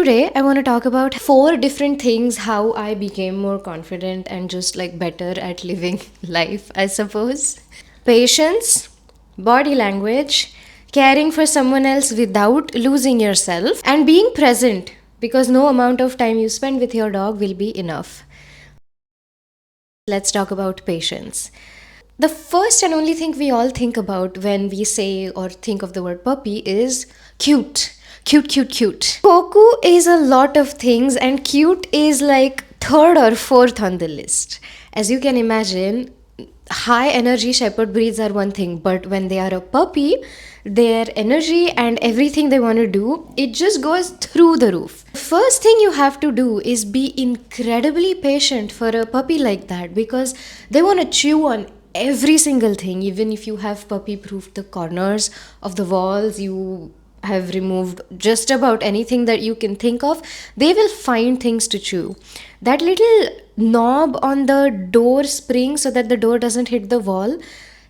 today I want to talk about four different things how I became more confident and just like better at living life, I suppose. Patience, body language, caring for someone else without losing yourself, and being present because no amount of time you spend with your dog will be enough. Let's talk about patience. The first and only thing we all think about when we say or think of the word puppy is cute. Cute, cute, cute. Poku is a lot of things, and cute is like third or fourth on the list. As you can imagine, high energy shepherd breeds are one thing, but when they are a puppy, their energy and everything they want to do, it just goes through the roof. First thing you have to do is be incredibly patient for a puppy like that, because they want to chew on every single thing. Even if you have puppy proofed the corners of the walls, you have removed just about anything that you can think of, they will find things to chew. That little knob on the door spring so that the door doesn't hit the wall,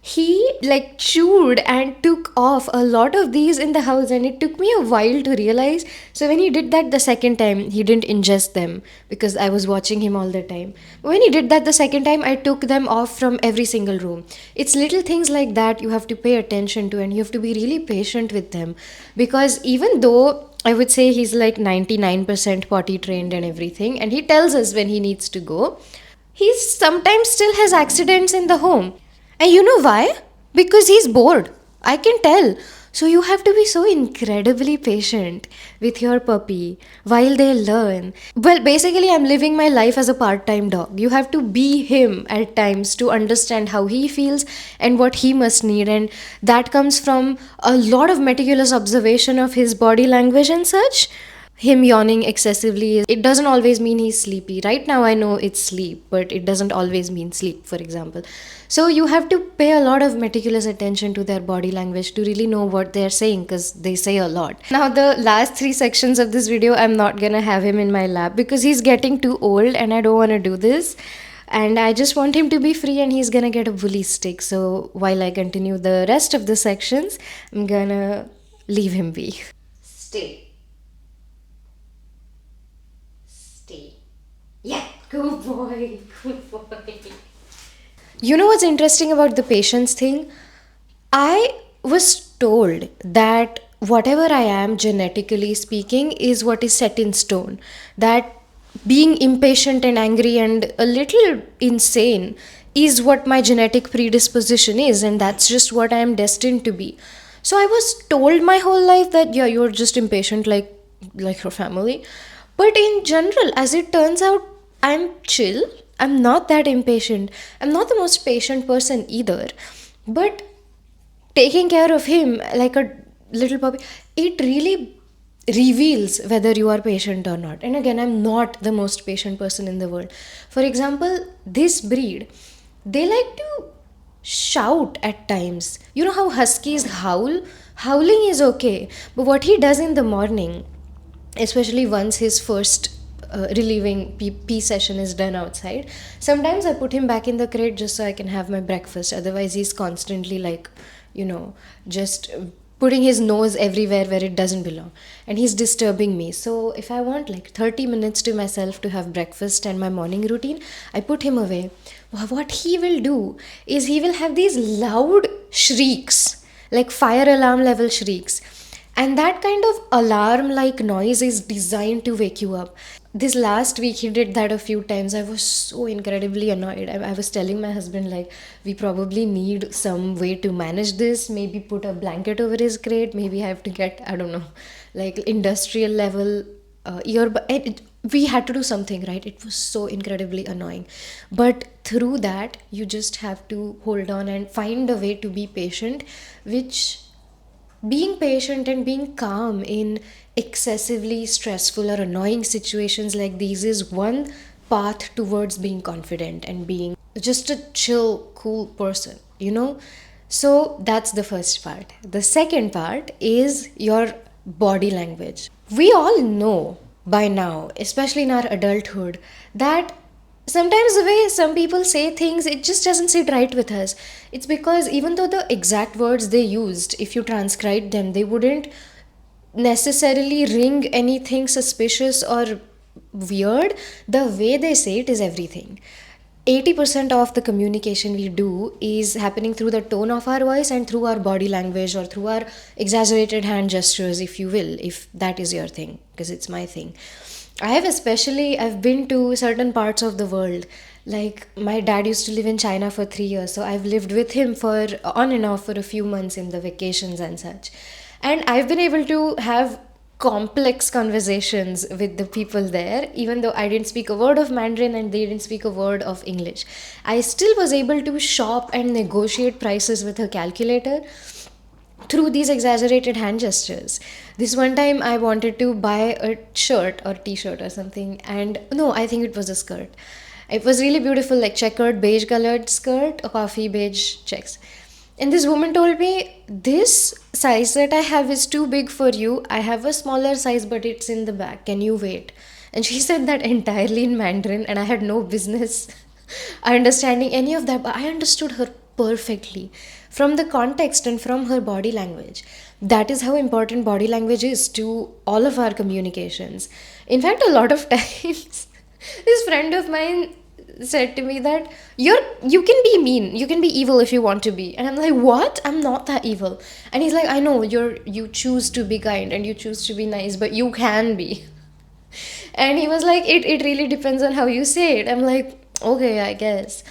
he like chewed and took off a lot of these in the house, and it took me a while to realize. So when he did that the second time, he didn't ingest them because I was watching him all the time. But when he did that the second time, I took them off from every single room. It's little things like that you have to pay attention to, and you have to be really patient with them, because even though I would say he's like 99% potty trained and everything, and he tells us when he needs to go, he sometimes still has accidents in the home. And you know why? Because he's bored. I can tell. So you have to be so incredibly patient with your puppy while they learn. Well, basically, I'm living my life as a part time dog. You have to be him at times to understand how he feels and what he must need. And that comes from a lot of meticulous observation of his body language and such. Him yawning excessively, it doesn't always mean he's sleepy. Right now I know it's sleep, but it doesn't always mean sleep, for example. So you have to pay a lot of meticulous attention to their body language to really know what they're saying, because they say a lot. Now the last three sections of this video, I'm not gonna have him in my lap because he's getting too old and I don't want to do this, and I just want him to be free, and he's gonna get a bully stick. So while I continue the rest of the sections, I'm gonna leave him be. Stay. Yeah, good boy, good boy. You know what's interesting about the patience thing? I was told that whatever I am, genetically speaking, is what is set in stone. That being impatient and angry and a little insane is what my genetic predisposition is, and that's just what I am destined to be. So I was told my whole life that yeah, you're just impatient like your family. But in general, as it turns out, I'm chill. I'm not that impatient. I'm not the most patient person either. But taking care of him like a little puppy, it really reveals whether you are patient or not. And again, I'm not the most patient person in the world. For example, this breed, they like to shout at times. You know how huskies howl? Howling is okay. But what he does in the morning, especially once his first relieving pee session is done outside, sometimes I put him back in the crate just so I can have my breakfast. Otherwise he's constantly like, just putting his nose everywhere where it doesn't belong, and he's disturbing me. So if I want like 30 minutes to myself to have breakfast and my morning routine, I put him away. What he will do is he will have these loud shrieks, like fire alarm level shrieks, and that kind of alarm like noise is designed to wake you up. This last week he did that a few times. I was so incredibly annoyed. I was telling my husband, like, we probably need some way to manage this. Maybe put a blanket over his crate. Maybe I have to get, I don't know, like industrial level earbud. We had to do something, right? It was so incredibly annoying. But through that, you just have to hold on and find a way to be patient, which being patient and being calm in excessively stressful or annoying situations like these is one path towards being confident and being just a chill, cool person. So that's the first part. The second part is your body language. We all know by now, especially in our adulthood, that sometimes the way some people say things, it just doesn't sit right with us. It's because even though the exact words they used, if you transcribe them, they wouldn't necessarily ring anything suspicious or weird. The way they say it is everything. 80% of the communication we do is happening through the tone of our voice and through our body language or through our exaggerated hand gestures, if you will, if that is your thing, because it's my thing. I've been to certain parts of the world. Like my dad used to live in China for 3 years, so I've lived with him for on and off for a few months in the vacations and such. And I've been able to have complex conversations with the people there, even though I didn't speak a word of Mandarin and they didn't speak a word of English. I still was able to shop and negotiate prices with a calculator through these exaggerated hand gestures. This one time I wanted to buy a shirt or t-shirt or something, and no, I think it was a skirt. It was really beautiful, like checkered beige colored skirt, a coffee beige checks. And this woman told me, this size that I have is too big for you. I have a smaller size, but it's in the back. Can you wait? And she said that entirely in Mandarin, and I had no business understanding any of that, but I understood her perfectly from the context and from her body language. That is how important body language is to all of our communications. In fact, a lot of times, this friend of mine said to me that you can be mean, you can be evil if you want to be, and I'm like, what? I'm not that evil. And he's like, I know you choose to be kind and you choose to be nice, but you can be. And he was like, it really depends on how you say it. I'm like, okay, I guess.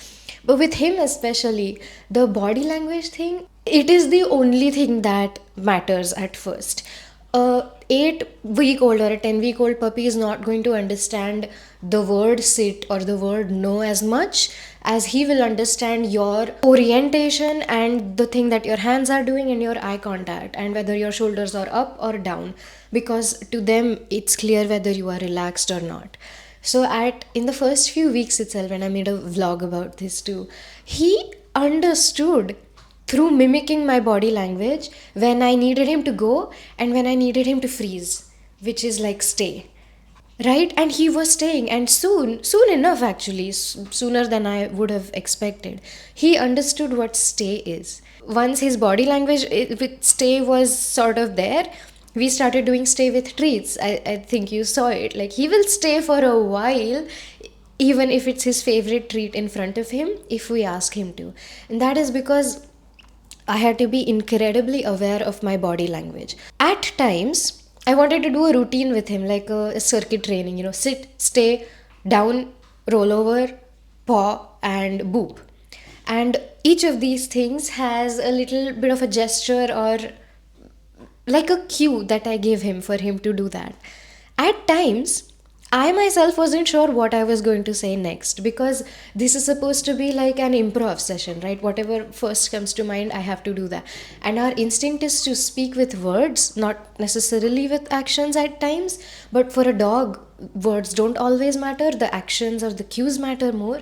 But with him especially, the body language thing, it is the only thing that matters at first. A 8-week old or a 10-week old puppy is not going to understand the word sit or the word no as much as he will understand your orientation and the thing that your hands are doing and your eye contact and whether your shoulders are up or down, because to them it's clear whether you are relaxed or not. So at in the first few weeks itself, when I made a vlog about this too, he understood through mimicking my body language when I needed him to go and when I needed him to freeze, which is like stay. Right? And he was staying, and soon enough, actually, sooner than I would have expected, he understood what stay is. Once his body language with stay was sort of there, we started doing stay with treats. I think you saw it. Like, he will stay for a while, even if it's his favorite treat in front of him, if we ask him to. And that is because I had to be incredibly aware of my body language. At times, I wanted to do a routine with him, like a circuit training, sit, stay, down, roll over, paw, and boop. And each of these things has a little bit of a gesture or like a cue that I gave him for him to do that. At times, I myself wasn't sure what I was going to say next, because this is supposed to be like an improv session, right? Whatever first comes to mind, I have to do that. And our instinct is to speak with words, not necessarily with actions at times. But for a dog, words don't always matter, the actions or the cues matter more.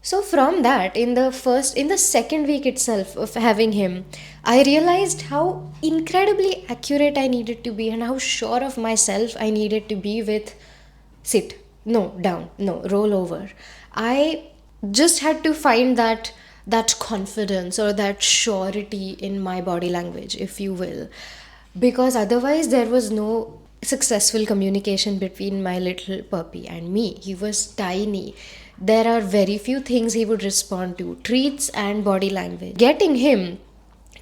So from that, in the second week itself of having him, I realized how incredibly accurate I needed to be and how sure of myself I needed to be with sit, no, down, no, roll over. I just had to find that confidence or that surety in my body language, if you will, because otherwise there was no successful communication between my little puppy and me. He was tiny. There are very few things he would respond to, treats and body language. Getting him,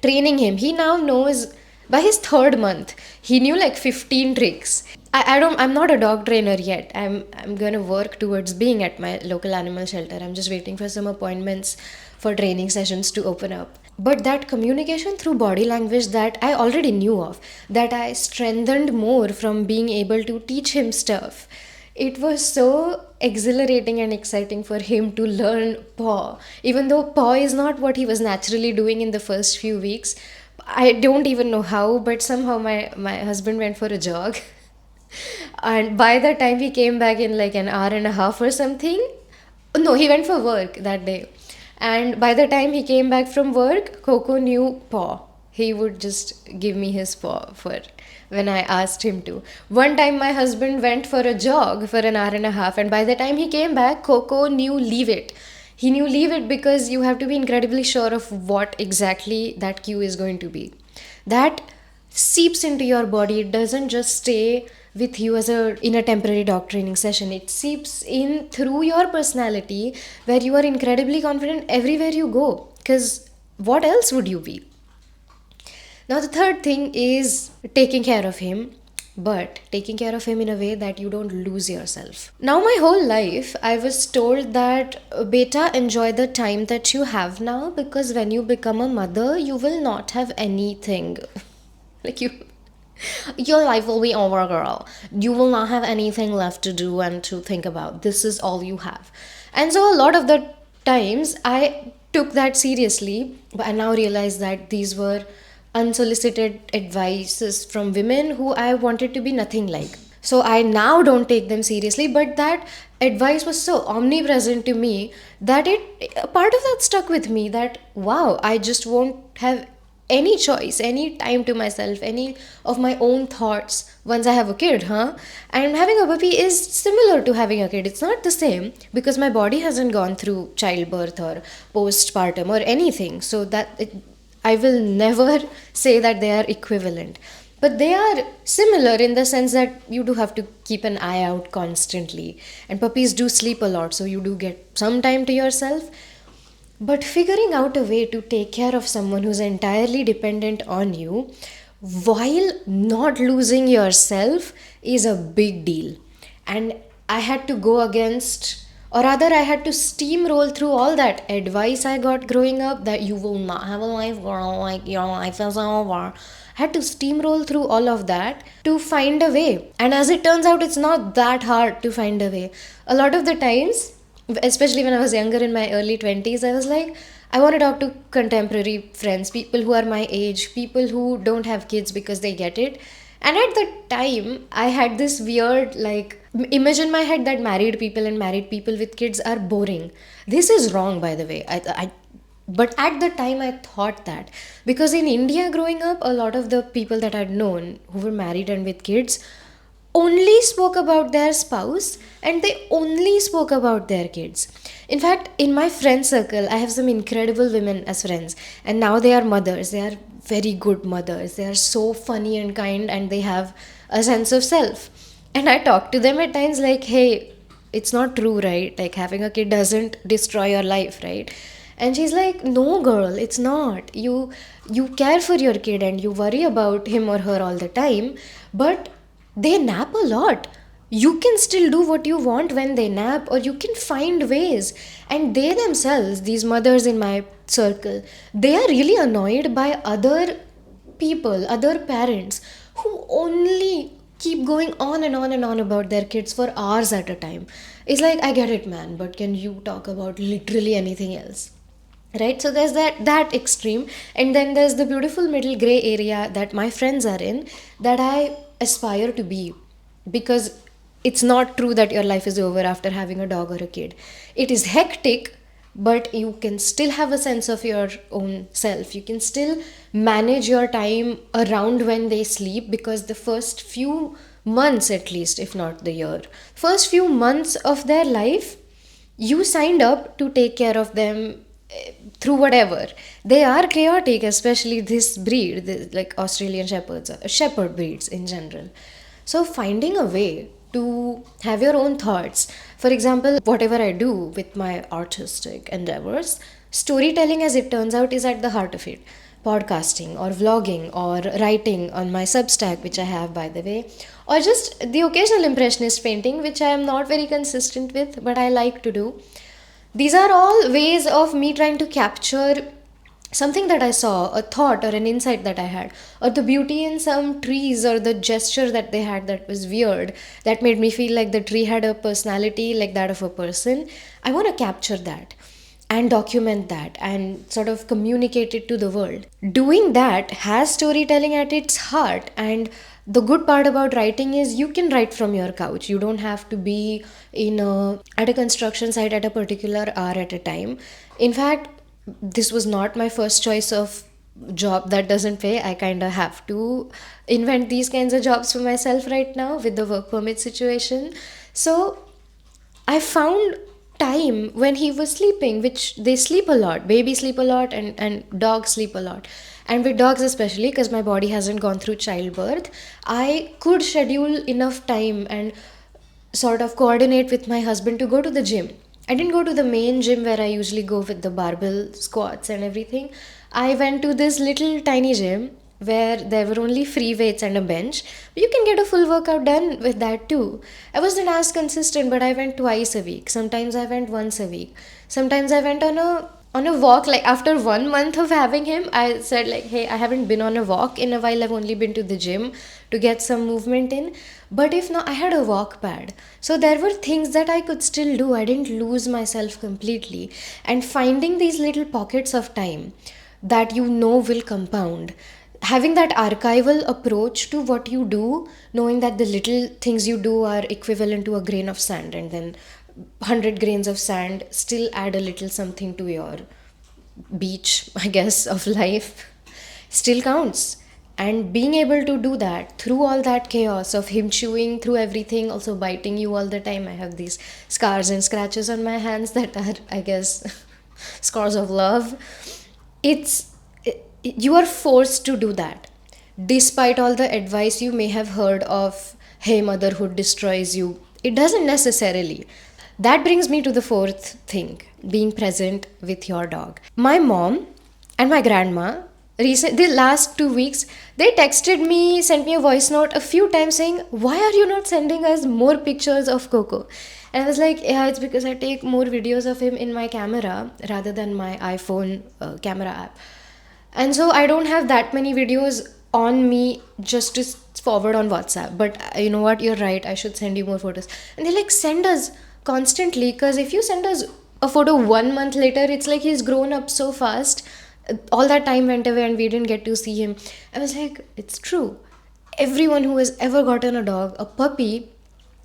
training him, he now knows. By his third month, he knew like 15 tricks. I'm not a dog trainer yet. I'm gonna work towards being at my local animal shelter. I'm just waiting for some appointments for training sessions to open up. But that communication through body language that I already knew of, that I strengthened more from being able to teach him stuff. It was so exhilarating and exciting for him to learn paw. Even though paw is not what he was naturally doing in the first few weeks, I don't even know how, but somehow my husband went for a jog. And by the time he came back in like an hour and a half or something, no, he went for work that day. And by the time he came back from work, Coco knew paw. He would just give me his paw for when I asked him to. One time my husband went for a jog for an hour and a half, and by the time he came back, Coco knew leave it. He knew leave it because you have to be incredibly sure of what exactly that cue is going to be. That seeps into your body. It doesn't just stay with you as a in a temporary dog training session. It seeps in through your personality, where you are incredibly confident everywhere you go, because what else would you be? Now, the third thing is taking care of him, but taking care of him in a way that you don't lose yourself. Now, my whole life, I was told that, beta, enjoy the time that you have now, because when you become a mother, you will not have anything. Like, your life will be over, girl. You will not have anything left to do and to think about. This is all you have. And so, a lot of the times, I took that seriously, but I now realize that these were unsolicited advices from women who I wanted to be nothing like. So I now don't take them seriously, but that advice was so omnipresent to me that a part of that stuck with me, that wow, I just won't have any choice, any time to myself, any of my own thoughts once I have a kid, huh? And having a puppy is similar to having a kid. It's not the same because my body hasn't gone through childbirth or postpartum or anything. So I will never say that they are equivalent. But they are similar in the sense that you do have to keep an eye out constantly. And puppies do sleep a lot, so you do get some time to yourself. But figuring out a way to take care of someone who's entirely dependent on you while not losing yourself is a big deal. And I had to go against, or rather, I had to steamroll through all that advice I got growing up, that you will not have a life, girl, like your life is over. I had to steamroll through all of that to find a way. And as it turns out, it's not that hard to find a way. A lot of the times, especially when I was younger in my early 20s, I was like, I want to talk to contemporary friends, people who are my age, people who don't have kids because they get it. And at the time, I had this weird, like, image in my head that married people and married people with kids are boring. This is wrong, by the way. But at the time, I thought that. Because in India, growing up, a lot of the people that I'd known who were married and with kids only spoke about their spouse, and they only spoke about their kids. In fact, in my friend circle, I have some incredible women as friends, and now they are mothers. They are very good mothers. They are so funny and kind, and they have a sense of self. And I talk to them at times like, hey, it's not true, right? Like, having a kid doesn't destroy your life, right? And she's like, no, girl, it's not. You care for your kid and you worry about him or her all the time, but they nap a lot. You can still do what you want when they nap, or you can find ways. And they themselves, these mothers in my circle, they are really annoyed by other people, other parents who only keep going on and on and on about their kids for hours at a time. It's like, I get it, man, but can you talk about literally anything else? Right, so there's that extreme, and then there's the beautiful middle gray area that my friends are in, that I aspire to be. Because it's not true that your life is over after having a dog or a kid. It is hectic, but you can still have a sense of your own self. You can still manage your time around when they sleep, because the first few months, at least, if not the year, first few months of their life, you signed up to take care of them through whatever. They are chaotic, especially this breed, like Australian shepherds, shepherd breeds in general. So finding a way to have your own thoughts. For example, whatever I do with my artistic endeavors, storytelling, as it turns out, is at the heart of it. Podcasting or vlogging or writing on my Substack, which I have, by the way, or just the occasional impressionist painting, which I am not very consistent with, but I like to do. These are all ways of me trying to capture something that I saw, a thought or an insight that I had, or the beauty in some trees, or the gesture that they had that was weird, that made me feel like the tree had a personality like that of a person. I want to capture that and document that and sort of communicate it to the world. Doing that has storytelling at its heart, and the good part about writing is you can write from your couch. You don't have to be at a construction site at a particular hour at a time. In fact, this was not my first choice of job that doesn't pay. I kind of have to invent these kinds of jobs for myself right now with the work permit situation. So I found time when he was sleeping, which they sleep a lot, babies sleep a lot, and dogs sleep a lot. And with dogs especially, because my body hasn't gone through childbirth, I could schedule enough time and sort of coordinate with my husband to go to the gym. I didn't go to the main gym where I usually go with the barbell squats and everything. I went to this little tiny gym where there were only free weights and a bench. You can get a full workout done with that too. I wasn't as consistent, but I went twice a week. Sometimes I went once a week. Sometimes I went on a walk. Like after 1 month of having him, I said like, hey, I haven't been on a walk in a while. I've only been to the gym to get some movement in. But if not, I had a walk pad. So there were things that I could still do. I didn't lose myself completely. And finding these little pockets of time that you know will compound, having that archival approach to what you do, knowing that the little things you do are equivalent to a grain of sand, and then 100 grains of sand still add a little something to your beach, I guess, of life, still counts. And being able to do that through all that chaos of him chewing through everything, also biting you all the time. I have these scars and scratches on my hands that are, I guess, scars of love. It's you are forced to do that despite all the advice you may have heard of, hey, motherhood destroys you. It doesn't necessarily. That brings me to the fourth thing, being present with your dog. My mom and my grandma, the last 2 weeks, they texted me, sent me a voice note a few times saying, why are you not sending us more pictures of Coco? And I was like, yeah, it's because I take more videos of him in my camera rather than my iPhone camera app. And so I don't have that many videos on me just to forward on WhatsApp. But you know what? You're right. I should send you more photos. And they like send us constantly, because if you send us a photo 1 month later, it's like he's grown up so fast. All that time went away and we didn't get to see him. I was like, it's true. Everyone who has ever gotten a dog, a puppy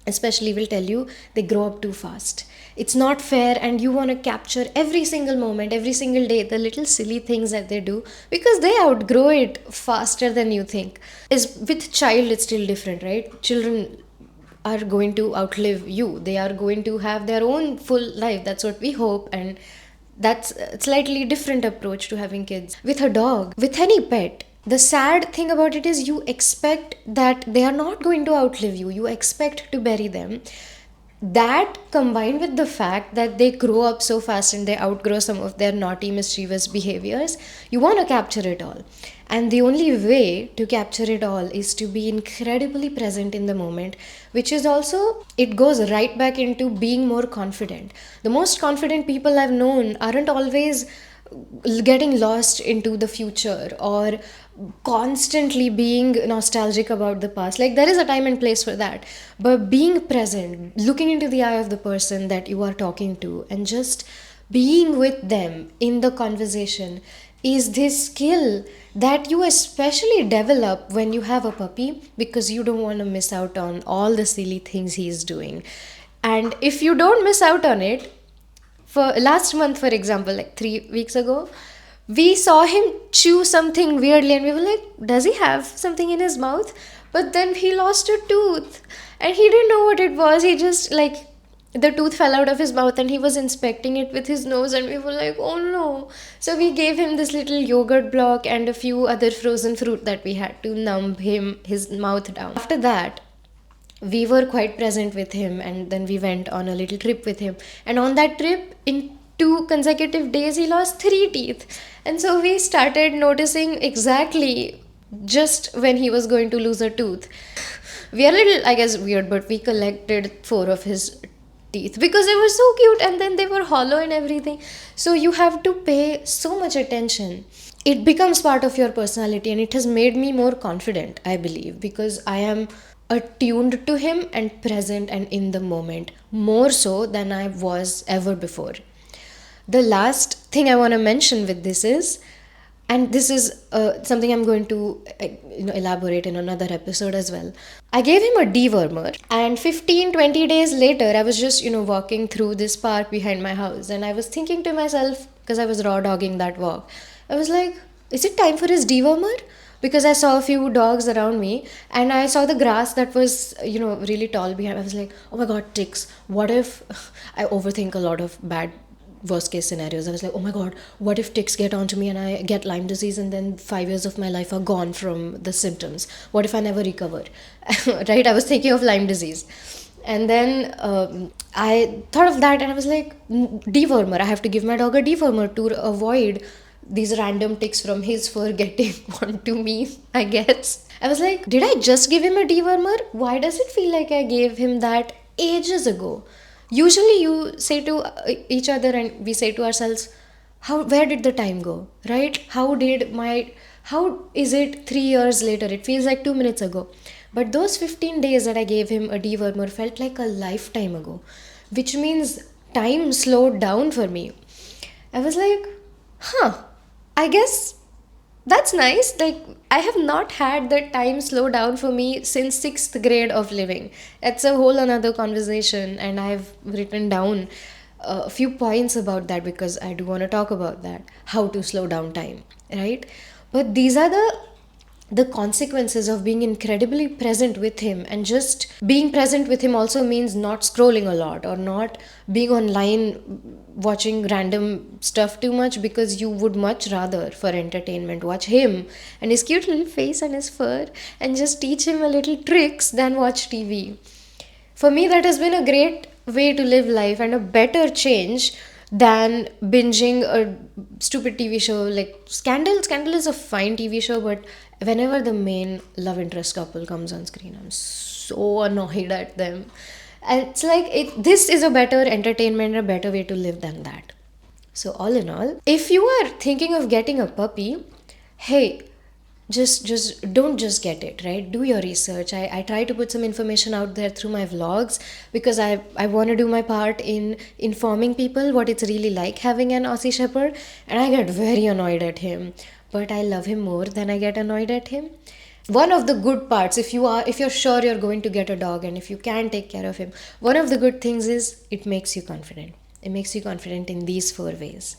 especially, will tell you they grow up too fast. It's not fair, and you want to capture every single moment, every single day, the little silly things that they do, because they outgrow it faster than you think. Is with child, it's still different, right? Children are going to outlive you. They are going to have their own full life. That's what we hope. And that's a slightly different approach to having kids. With a dog, with any pet, the sad thing about it is you expect that they are not going to outlive you. You expect to bury them. That combined with the fact that they grow up so fast and they outgrow some of their naughty, mischievous behaviors, you want to capture it all. And the only way to capture it all is to be incredibly present in the moment, which is also, it goes right back into being more confident. The most confident people I've known aren't always getting lost into the future or constantly being nostalgic about the past. Like, there is a time and place for that, but being present, looking into the eye of the person that you are talking to and just being with them in the conversation is this skill that you especially develop when you have a puppy, because you don't want to miss out on all the silly things he's doing. And if you don't miss out on it, for last month, for example, like 3 weeks ago, we saw him chew something weirdly and we were like, does he have something in his mouth? But then he lost a tooth and he didn't know what it was. He just, like, the tooth fell out of his mouth and he was inspecting it with his nose and we were like, oh no. So we gave him this little yogurt block and a few other frozen fruit that we had to numb his mouth down. After that, we were quite present with him, and then we went on a little trip with him. And on that trip, in 2 consecutive days, he lost 3 teeth. And so we started noticing exactly just when he was going to lose a tooth. We are a little, I guess, weird, but we collected 4 of his teeth because they were so cute and then they were hollow and everything. So you have to pay so much attention. It becomes part of your personality, and it has made me more confident, I believe, because I am attuned to him and present and in the moment more so than I was ever before. The last thing I want to mention with this is, and this is something I'm going to elaborate in another episode as well. I gave him a dewormer, and 15-20 days later I was just walking through this park behind my house, and I was thinking to myself, because I was raw dogging that walk, I was like, is it time for his dewormer? Because I saw a few dogs around me and I saw the grass that was, really tall behind. I was like, oh my god, ticks. What if I overthink a lot of bad worst case scenarios. I was like, oh my god, what if ticks get onto me and I get Lyme disease, and then 5 years of my life are gone from the symptoms? What if I never recover? Right? I was thinking of Lyme disease. And then I thought of that and I was like, dewormer. I have to give my dog a dewormer to avoid these random ticks from his fur getting onto me, I guess. I was like, did I just give him a dewormer? Why does it feel like I gave him that ages ago? Usually you say to each other and we say to ourselves, where did the time go, right? How is it 3 years later? It feels like 2 minutes ago. But those 15 days that I gave him a dewormer felt like a lifetime ago, which means time slowed down for me. I was like, I guess that's nice. Like, I have not had that time slow down for me since sixth grade of living. It's a whole another conversation, and I've written down a few points about that because I do want to talk about that. How to slow down time, right? But these are the consequences of being incredibly present with him. And just being present with him also means not scrolling a lot or not being online watching random stuff too much, because you would much rather, for entertainment, watch him and his cute little face and his fur and just teach him a little tricks than watch TV. For me, that has been a great way to live life and a better change than binging a stupid TV show like Scandal. Scandal is a fine TV show, but whenever the main love interest couple comes on screen, I'm so annoyed at them. And it's like, this is a better entertainment, a better way to live than that. So, all in all, if you are thinking of getting a puppy, hey, just don't just get it, right? Do your research. I try to put some information out there through my vlogs because I want to do my part in informing people what it's really like having an Aussie Shepherd, and I get very annoyed at him, but I love him more than I get annoyed at him. One of the good parts, if you're sure you're going to get a dog and if you can take care of him, one of the good things is it makes you confident. It makes you confident in these four ways.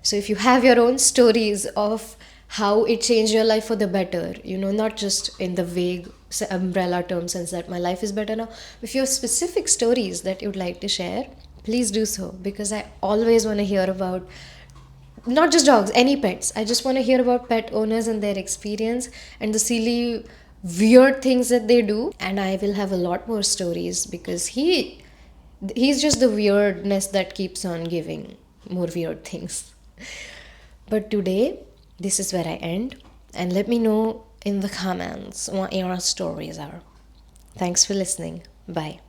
So if you have your own stories of how it changed your life for the better, not just in the vague umbrella term sense that my life is better now, if you have specific stories that you'd like to share, please do so, because I always want to hear about not just dogs, any pets. I just want to hear about pet owners and their experience and the silly, weird things that they do. And I will have a lot more stories because he's just the weirdness that keeps on giving more weird things. But today, this is where I end. And let me know in the comments what your stories are. Thanks for listening. Bye.